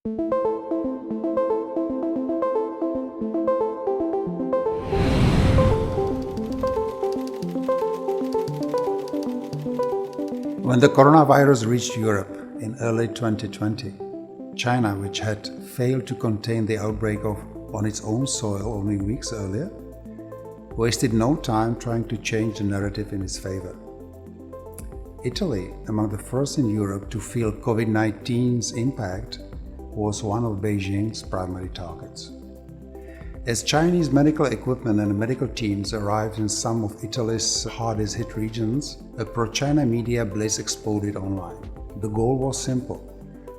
When the coronavirus reached Europe in early 2020, China, which had failed to contain the outbreak on its own soil only weeks earlier, wasted no time trying to change the narrative in its favor. Italy, among the first in Europe to feel COVID-19's impact, was one of Beijing's primary targets. As Chinese medical equipment and medical teams arrived in some of Italy's hardest hit regions, a pro-China media blaze exploded online. The goal was simple: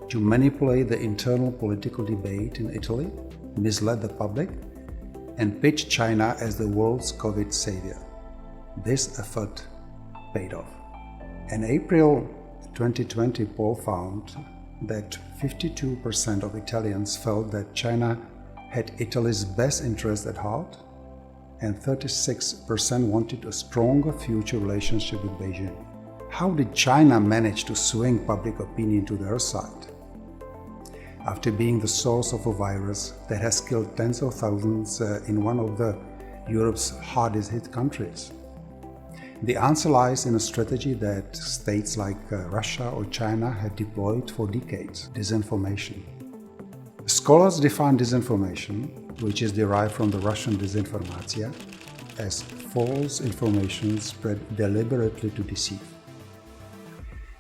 to manipulate the internal political debate in Italy, mislead the public, and pitch China as the world's COVID savior. This effort paid off. An April 2020 poll found that 52% of Italians felt that China had Italy's best interest at heart, and 36% wanted a stronger future relationship with Beijing. How did China manage to swing public opinion to their side? After being the source of a virus that has killed tens of thousands in one of Europe's hardest hit countries? The answer lies in a strategy that states like Russia or China have deployed for decades: disinformation. Scholars define disinformation, which is derived from the Russian Disinformation, as false information spread deliberately to deceive.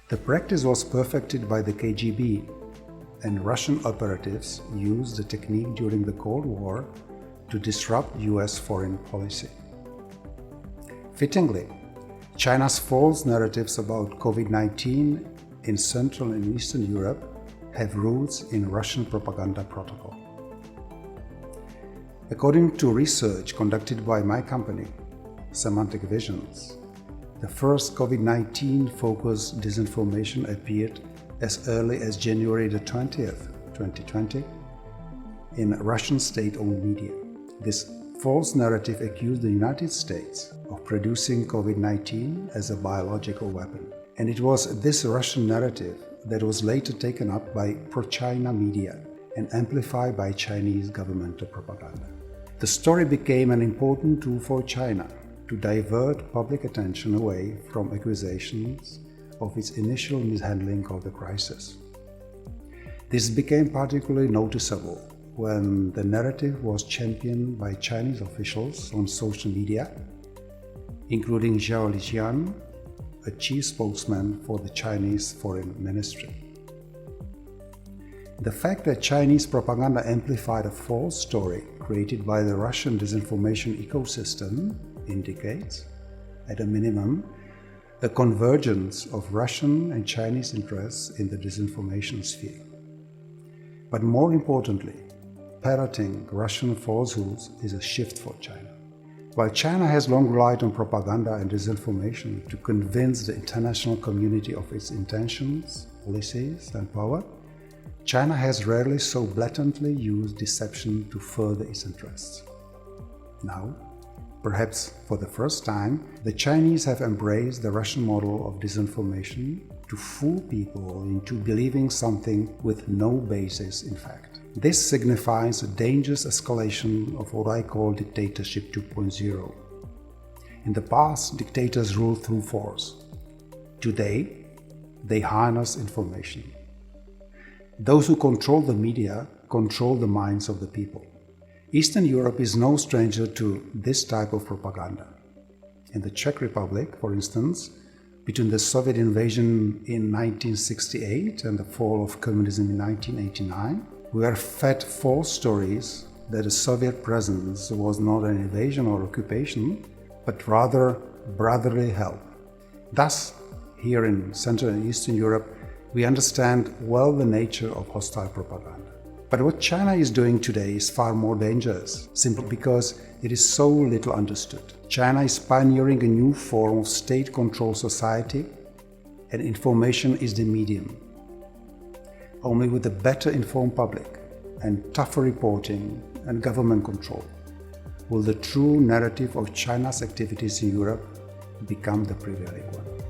The practice was perfected by the KGB, and Russian operatives used the technique during the Cold War to disrupt US foreign policy. Fittingly, China's false narratives about COVID-19 in Central and Eastern Europe have roots in Russian propaganda protocol. According to research conducted by my company, Semantic Visions, the first COVID-19 focused disinformation appeared as early as January the 20th, 2020, in Russian state-owned media. This false narrative accused the United States of producing COVID-19 as a biological weapon. And it was this Russian narrative that was later taken up by pro-China media and amplified by Chinese governmental propaganda. The story became an important tool for China to divert public attention away from accusations of its initial mishandling of the crisis. This became particularly noticeable when the narrative was championed by Chinese officials on social media, including Zhao Lijian, a chief spokesman for the Chinese Foreign Ministry. The fact that Chinese propaganda amplified a false story created by the Russian disinformation ecosystem indicates, at a minimum, a convergence of Russian and Chinese interests in the disinformation sphere. But more importantly, parroting Russian falsehoods is a shift for China. While China has long relied on propaganda and disinformation to convince the international community of its intentions, policies, and power, China has rarely so blatantly used deception to further its interests. Now, perhaps for the first time, the Chinese have embraced the Russian model of disinformation to fool people into believing something with no basis in fact. This signifies a dangerous escalation of what I call dictatorship 2.0. In the past, dictators ruled through force. Today, they harness information. Those who control the media control the minds of the people. Eastern Europe is no stranger to this type of propaganda. In the Czech Republic, for instance, between the Soviet invasion in 1968 and the fall of communism in 1989, we are fed false stories that a Soviet presence was not an invasion or occupation, but rather brotherly help. Thus, here in Central and Eastern Europe, we understand well the nature of hostile propaganda. But what China is doing today is far more dangerous, simply because it is so little understood. China is pioneering a new form of state-controlled society, and information is the medium. Only with a better informed public and tougher reporting and government control will the true narrative of China's activities in Europe become the prevailing one.